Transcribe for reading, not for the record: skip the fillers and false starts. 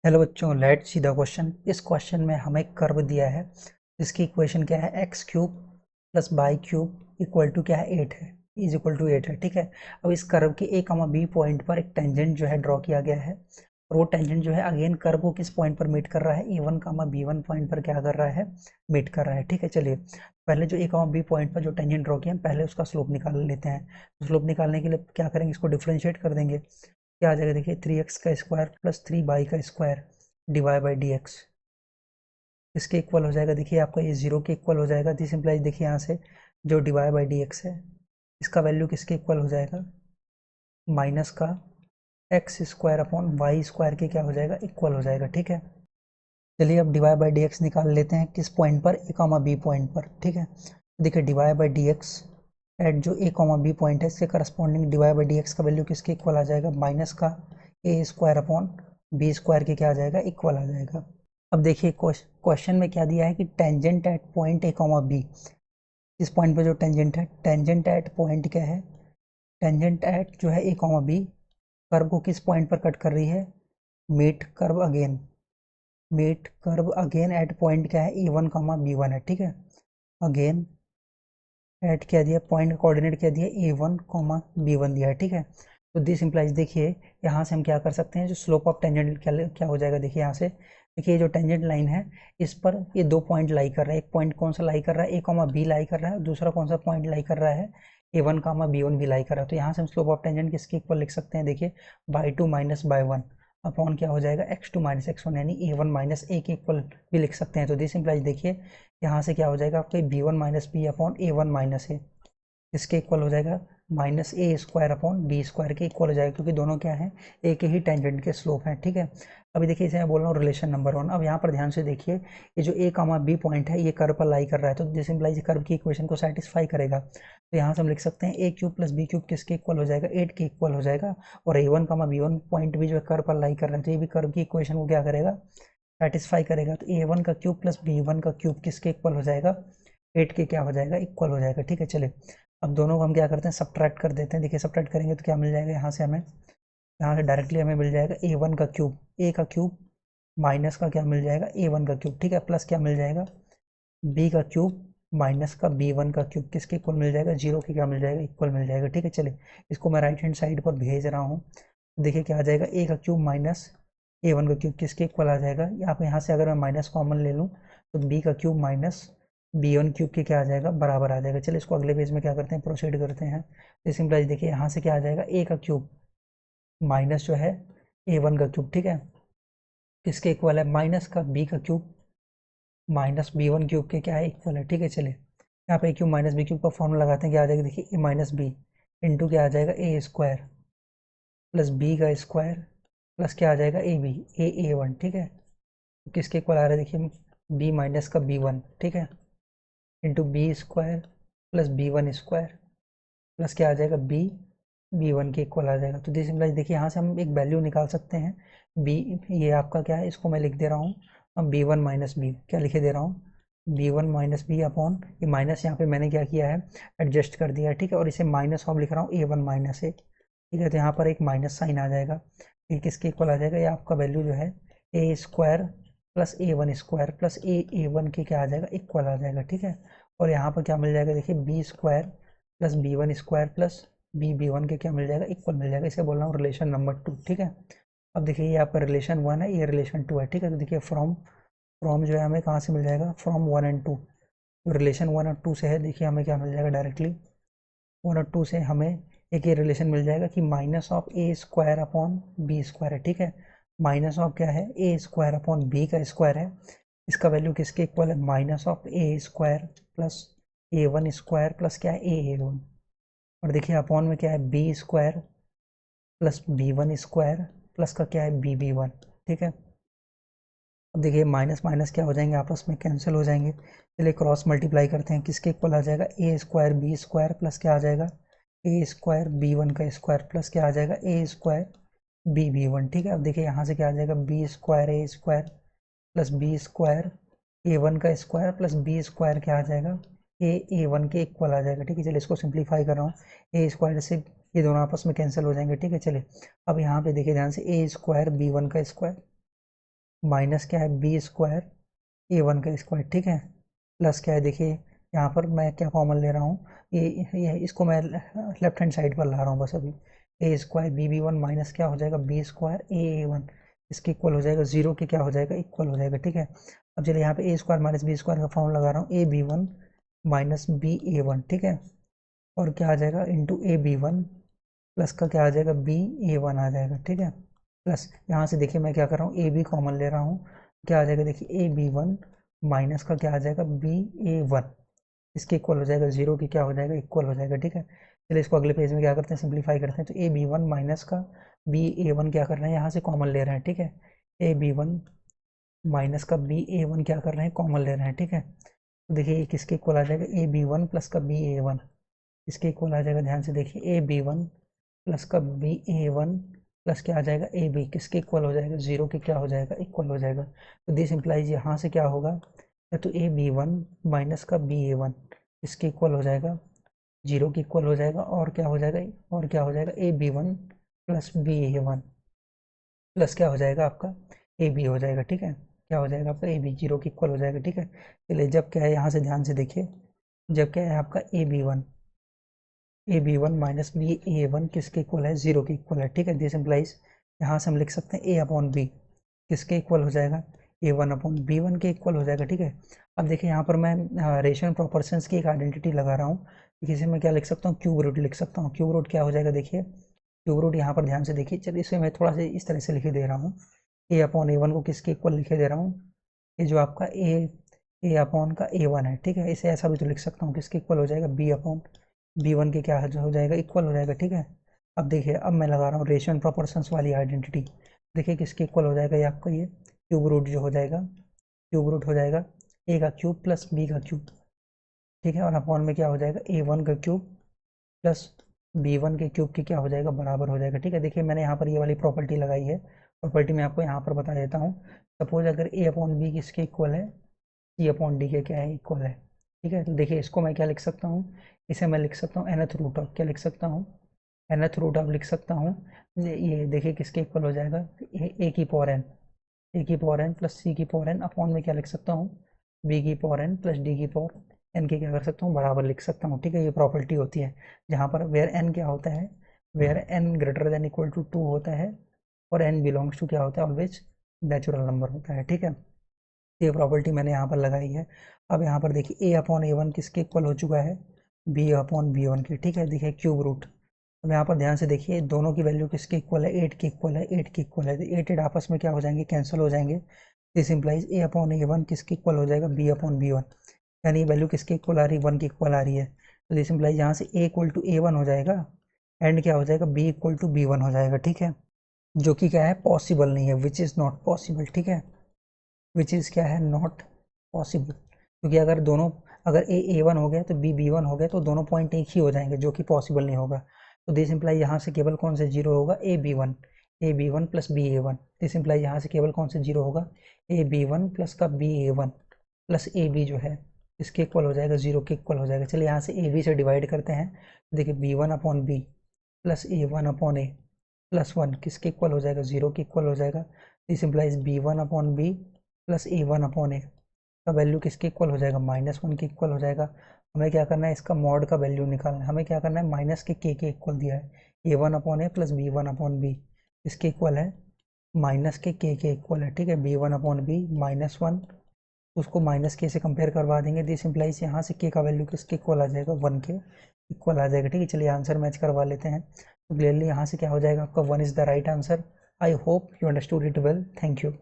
Hello बच्चों, let's see the question. इस question में हमें कर्व दिया है जिसकी इक्वेशन क्या है, x cube plus y cube equal to क्या है, 8 है, इज इक्वल टू 8 है। ठीक है। अब इस कर्व के ए कॉमा बी पॉइंट पर एक टेंजेंट जो है ड्रॉ किया गया है, और वो टेंजेंट जो है अगेन कर्व को किस पॉइंट पर मीट कर रहा है, A one comma B one point पर क्या कर रहा है, मीट कर रहा है। ठीक है, चलिए पहले जो ए कॉमा बी पॉइंट पर जो टेंजेंट ड्रॉ किया है पहले उसका स्लोप निकाल लेते हैं। स्लोप निकालने के लिए क्या करेंगे, इसको डिफ्रेंशिएट कर देंगे। क्या आ जाएगा, देखिए 3x का स्क्वायर प्लस 3y का square Dibai by D x इसके इक्वल हो जाएगा। देखिए आपका ये जीरो के इक्वल हो जाएगा। दिस इम्प्लाइज, देखिए यहाँ से जो डिवाई बाई डी एक्स है इसका वैल्यू किसके इक्वल हो जाएगा, माइनस का x square upon y square के क्या हो जाएगा, इक्वल हो जाएगा। ठीक है, चलिए अब डिवाई बाई डी एक्स निकाल लेते हैं किस पॉइंट पर, ए कॉमा बी पॉइंट पर। ठीक है, देखिए Dibai by D x eight जो ए कॉमा बी पॉइंट है इसके corresponding Dibai by D x का वैल्यू किसके इक्वल आ जाएगा, माइनस का ए स्क्वायर अपॉन बी स्क्वायर के क्या आ जाएगा, इक्वल आ जाएगा। अब देखिए क्वेश्चन में क्या दिया है कि tangent at point A comma B, इस पॉइंट पे जो टेंजेंट है, टेंजेंट एट पॉइंट क्या है, टेंजेंट एट जो है ए कॉमा बी कर्व को किस पॉइंट पर कट कर रही है, meet curve again, meet curve again at point क्या है, A one comma B one है। ठीक है, अगेन एट क्या दिया, पॉइंट कोऑर्डिनेट क्या दिया, ए वन कॉमा बी वन दिया है। ठीक है, तो दिस इम्प्लाइज, देखिए यहाँ से हम क्या कर सकते हैं, जो स्लोप ऑफ टेंजेंट क्या क्या हो जाएगा, देखिए यहाँ से देखिए जो टेंजेंट लाइन है इस पर ये दो पॉइंट लाई कर रहा है। एक पॉइंट कौन सा लाई कर रहा है, ए कॉमा बी लाई कर रहा है, दूसरा कौन सा पॉइंट लाई कर रहा है, A one comma B one भी लाई कर रहा है। तो यहाँ से हम स्लोप ऑफ टेंजेंट किसके इक्वल लिख सकते हैं, देखिए y two minus y one upon क्या हो जाएगा, x two minus x one, यानी ए वन माइनस ए के इक्वल भी लिख सकते हैं। तो दिस इम्प्लाइज, देखिए यहाँ से क्या हो जाएगा आपका B one minus B upon A one minus A, इसके इक्वल हो जाएगा minus A square upon B square के इक्वल हो जाएगा, क्योंकि दोनों क्या है, एक ही टेंजेंट के स्लोप हैं। ठीक है, अभी देखिए इसे मैं बोल रहा हूँ रिलेशन नंबर वन। अब यहाँ पर ध्यान से देखिए, ये जो ए कामा बी पॉइंट है ये कर्व पर लाई कर रहा है, तो दिस इम्प्लाइज कर्व की इक्वेशन को सेटिस्फाई करेगा। तो यहाँ से हम लिख सकते हैं A cube plus B cube किसके इक्वल हो जाएगा, 8 के इक्वल हो जाएगा। और A one comma B one point भी जो है कर्व पर लाई कर रहा है, तो ये भी कर्व की इक्वेशन को क्या करेगा, सेटिस्फाई करेगा। तो ए वन का क्यूब प्लस बी वन का क्यूब किसके इक्वल हो जाएगा, 8 के क्या हो जाएगा, इक्वल हो जाएगा। ठीक है, चलिए अब दोनों को हम क्या करते हैं, सब्ट्रैक्ट कर देते हैं। देखिए सब्ट्रैक्ट करेंगे तो क्या मिल जाएगा, यहाँ से हमें, यहाँ से डायरेक्टली हमें मिल जाएगा ए वन का क्यूब, ए का क्यूब माइनस का क्या मिल जाएगा, ए वन का क्यूब। ठीक है, प्लस क्या मिल जाएगा, बी का क्यूब माइनस का बी वन का क्यूब किसके इक्वल मिल जाएगा, जीरो के क्या मिल जाएगा, इक्वल मिल जाएगा। ठीक है, चलिए इसको मैं राइट हैंड साइड पर भेज रहा हूँ। देखिए क्या आ जाएगा, ए का क्यूब माइनस ए वन का क्यूब किसके इक्वल आ जाएगा, यहाँ से अगर मैं माइनस कॉमन ले लूँ तो बी का cube minus B one cube के क्या आ जाएगा, बराबर आ जाएगा। चलिए इसको अगले पेज में क्या करते हैं, प्रोसीड करते हैं। तो सिंपलाइज, देखिए यहाँ से क्या आ जाएगा, ए का क्यूब माइनस जो है ए वन का क्यूब, ठीक है, किसके इक्वल है, माइनस का बी का cube minus B one cube के क्या है, इक्वल है। ठीक है, चलिए यहाँ पे ए क्यूब माइनस बी क्यूब का फॉर्मूला लगाते हैं, क्या आ जाएगा, देखिए ए माइनस बी इंटू क्या आ जाएगा, ए स्क्वायर प्लस बी का स्क्वायर प्लस क्या आ जाएगा, ए बी ए वन। ठीक है, तो किसके इक्वल आ रहा है, देखिए बी माइनस का बी वन, ठीक है, into B square plus B one square plus क्या आ जाएगा, बी बी वन के इक्वल आ जाएगा। तो दिस इम्प्लाइज, देखिए यहाँ से हम एक वैल्यू निकाल सकते हैं, बी, ये आपका क्या है, इसको मैं लिख दे रहा हूँ अब बी वन माइनस बी, क्या लिखे दे रहा हूँ, B one minus B upon, ये माइनस यहाँ पे मैंने क्या किया है, एडजस्ट कर दिया है। ठीक है, और इसे माइनस ऑफ लिख रहा हूँ ए वन माइनस ए। ठीक है, तो यहाँ पर एक माइनस साइन आ जाएगा, ये किसके इक्वल आ जाएगा, ये आपका वैल्यू जो है A square plus A one square plus A one के क्या आ जाएगा, इक्वल आ जाएगा। ठीक है, और यहाँ पर क्या मिल जाएगा, देखिए B square plus B one square plus B B one के क्या मिल जाएगा, इक्वल मिल जाएगा। इसे बोल रहा हूँ रिलेशन नंबर टू। ठीक है, अब देखिए ये आपका रिलेशन वन है, ये रिलेशन टू है। ठीक है, तो देखिए फ्रॉम फ्रॉम जो है हमें कहाँ से मिल जाएगा, फ्रॉम वन एंड टू, तो रिलेशन वन और टू से है, देखिए हमें क्या मिल जाएगा, डायरेक्टली वन और टू से हमें एक ये रिलेशन मिल जाएगा कि minus of A square upon B square है। ठीक है, माइनस ऑफ क्या है, ए स्क्वायर अपॉन बी का स्क्वायर है, इसका वैल्यू किसके इक्वल है, minus of A square plus A one square plus क्या है, ए वन, और देखिए अपॉन में क्या है, B square plus B one square plus का क्या है, बी बी वन। ठीक है, अब देखिए माइनस माइनस क्या हो जाएंगे, आपस में कैंसिल हो जाएंगे। चलिए क्रॉस मल्टीप्लाई करते हैं, किसके इक्वल आ जाएगा, ए स्क्वायर बी स्क्वायर प्लस क्या आ जाएगा, ए स्क्वायर बी वन का स्क्वायर प्लस क्या आ जाएगा, ए स्क्वायर बी बी वन। ठीक है, अब देखिए यहाँ से क्या आ जाएगा, B square A square plus B square A one का स्क्वायर प्लस बी स्क्वायर क्या आ जाएगा, ए वन के इक्वल आ जाएगा। ठीक है, चलिए इसको सिंप्लीफाई कर रहा हूँ, ए स्क्वायर से ये दोनों आपस में कैंसिल हो जाएंगे। ठीक है, चलिए अब यहाँ पे देखिए ध्यान से, ए स्क्वायर बी वन का स्क्वायर माइनस क्या है बी स्क्वायर ए वन का स्क्वायर, ठीक है, प्लस क्या है देखिए यहाँ पर मैं क्या कॉमन ले रहा हूँ, ये इसको मैं लेफ्ट हैंड साइड पर ला रहा हूँ बस अभी, A square B B one minus क्या हो जाएगा बी स्क्वायर ए वन, इसके इक्वल हो जाएगा जीरो के क्या हो जाएगा इक्वल हो जाएगा, ठीक है। अब चलिए यहाँ पे A square minus B square का फॉर्म लगा रहा हूँ, A B one minus B A one, ठीक है, और क्या आ जाएगा into A B one plus का क्या आ जाएगा बी ए वन आ जाएगा, ठीक है, प्लस यहाँ से देखिए मैं क्या कर रहा हूँ ए बी कॉमन ले रहा हूँ, क्या आ जाएगा देखिए ए बी वन माइनस का क्या आ जाएगा बी ए वन, इसके इक्वल हो जाएगा जीरो की क्या हो जाएगा इक्वल हो जाएगा, ठीक है। चलिए इसको अगले पेज में क्या करते हैं सिंप्लीफाई करते हैं, तो ए बी वन माइनस का बी ए वन क्या कर रहे हैं यहाँ से कॉमन ले रहे हैं, ठीक है, ए बी वन माइनस का बी ए वन क्या कर रहे हैं कॉमन ले रहे हैं, ठीक है। तो देखिए ये किसके इक्वल आ जाएगा ए बी वन प्लस का बी ए वन, इसके इक्वल आ जाएगा, ध्यान से देखिए ए बी वन प्लस का बी ए वन प्लस क्या आ जाएगा ए बी, किसके इक्वल हो जाएगा जीरो के क्या हो जाएगा इक्वल हो जाएगा। तो दिस इम्प्लाइज यहाँ से क्या होगा, या तो ए बी वन माइनस का बी ए वन इसके इक्वल हो जाएगा जीरो के इक्वल हो जाएगा, और क्या हो जाएगा और क्या हो जाएगा A B one plus B A one plus क्या हो जाएगा आपका ए बी हो जाएगा, ठीक है, क्या हो जाएगा आपका ए बी जीरो के इक्वल हो जाएगा, ठीक है। चलिए जब क्या है यहाँ से ध्यान से देखिए, जब क्या है आपका A B one minus B A one किसके इक्वल है जीरो के इक्वल है, ठीक है, दिस इम्प्लाइज यहाँ से हम लिख सकते हैं ए अपॉन बी किसके इक्वल हो जाएगा ए वन अपॉन बी वन के इक्वल हो जाएगा, ठीक है। अब देखिए यहाँ पर मैं रेशियो प्रोपोर्शंस की एक आइडेंटिटी लगा रहा हूँ, इसे मैं क्या लिख सकता हूँ क्यूब रूट लिख सकता हूँ, क्यूब रूट क्या हो जाएगा देखिए, क्यूब रूट यहाँ पर ध्यान से देखिए, चलिए इसे मैं थोड़ा सा इस तरह से लिख दे रहा हूँ, ए अपॉन ए वन को किसके इक्वल लिखे दे रहा हूँ, ये जो आपका ए अपॉन का ए वन है, ठीक है, इसे ऐसा भी तो लिख सकता हूँ किसके इक्वल हो जाएगा बी अपॉन बी वन के क्या हो जाएगा इक्वल हो जाएगा, ठीक है। अब देखिए अब मैं लगा रहा हूँ रेशियो एंड प्रोपोर्शंस वाली आइडेंटिटी, देखिए किसके इक्वल हो जाएगा ये आपका ये क्यूब रूट जो हो जाएगा, क्यूब रूट हो जाएगा ए का क्यूब प्लस बी का क्यूब, ठीक है, और अपॉन में क्या हो जाएगा ए वन का क्यूब प्लस बी वन के क्यूब के क्या हो जाएगा बराबर हो जाएगा, ठीक है। देखिए मैंने यहाँ पर ये वाली प्रॉपर्टी लगाई है, प्रॉपर्टी मैं आपको यहाँ पर बता देता हूँ, सपोज अगर ए अपॉन बी किसके इक्वल है सी अपॉन डी के क्या है इक्वल है, ठीक है। तो देखिए इसको मैं क्या लिख सकता हूँ, इसे मैं लिख सकता हूँ nth रूट ऑफ क्या लिख सकता हूँ nth रूट ऑफ लिख सकता हूँ, ये देखिए किसके इक्वल हो जाएगा ए की पावर एन, ए की पावर एन प्लस सी की पावर एन अपॉन में क्या लिख सकता हूँ बी की पावर एन प्लस डी की पावर एन के क्या कर सकता हूँ बराबर लिख सकता हूँ, ठीक है। ये प्रॉपर्टी होती है जहाँ पर वेयर एन क्या होता है, where N greater than equal to two होता है और एन बिलोंग्स टू क्या होता है ऑलवेज नेचुरल नंबर होता है, ठीक है। ये प्रॉपर्टी मैंने यहाँ पर लगाई है। अब यहाँ पर देखिए ए अपॉन ए वन किसके इक्वल हो चुका है बी अपॉन बी वन की, ठीक है, देखिए क्यूब रूट। अब यहाँ पर ध्यान से देखिए दोनों की वैल्यू किसके इक्वल है 8 के इक्वल है, 8 के इक्वल है, तो 8 आपस में क्या हो जाएंगे कैंसिल हो जाएंगे, this implies A upon A one किसके इक्वल हो जाएगा बी अपॉन बी वन, यानी वैल्यू किसके इक्वल आ रही है 1 की इक्वल आ रही है, तो दिस इंप्लाइज यहाँ से A equal to A one हो जाएगा एंड क्या हो जाएगा B equal to B one हो जाएगा, ठीक है, जो कि क्या है पॉसिबल नहीं है, विच इज़ नॉट पॉसिबल, ठीक है, विच इज़ क्या है नॉट पॉसिबल, क्योंकि अगर दोनों अगर ए वन हो गया तो बी बी वन हो गया तो दोनों पॉइंट एक ही हो जाएंगे जो कि पॉसिबल नहीं होगा। तो दिस इम्प्लाई यहाँ से केवल कौन से जीरो होगा A B one plus B A one, this imply यहाँ से केवल कौन से जीरो होगा ए बी वन प्लस का B A one plus A B जो है इसके इक्वल हो जाएगा जीरो के इक्वल हो जाएगा। चलिए यहाँ से ए बी से डिवाइड करते हैं, देखिए B one upon B plus A one upon A plus one किसके इक्वल हो जाएगा जीरो के इक्वल हो जाएगा, this implies B one upon B plus A one upon A का वैल्यू किसके इक्वल हो जाएगा माइनस वन के इक्वल हो जाएगा। हमें क्या करना है इसका मॉड का वैल्यू निकालना है, हमें क्या करना है माइनस के इक्वल दिया है A one upon A plus B one upon B इसके इक्वल है माइनस के इक्वल है, ठीक है, B one upon B minus one उसको माइनस के से कंपेयर करवा देंगे, दिस इम्प्लाइज यहाँ से के का वैल्यू किसके इक्वल आ जाएगा 1 के इक्वल आ जाएगा, ठीक है। चलिए आंसर मैच करवा लेते हैं, तो क्लियरली यहाँ से क्या हो जाएगा आपका 1 is the right answer. I hope you understood it well, thank you.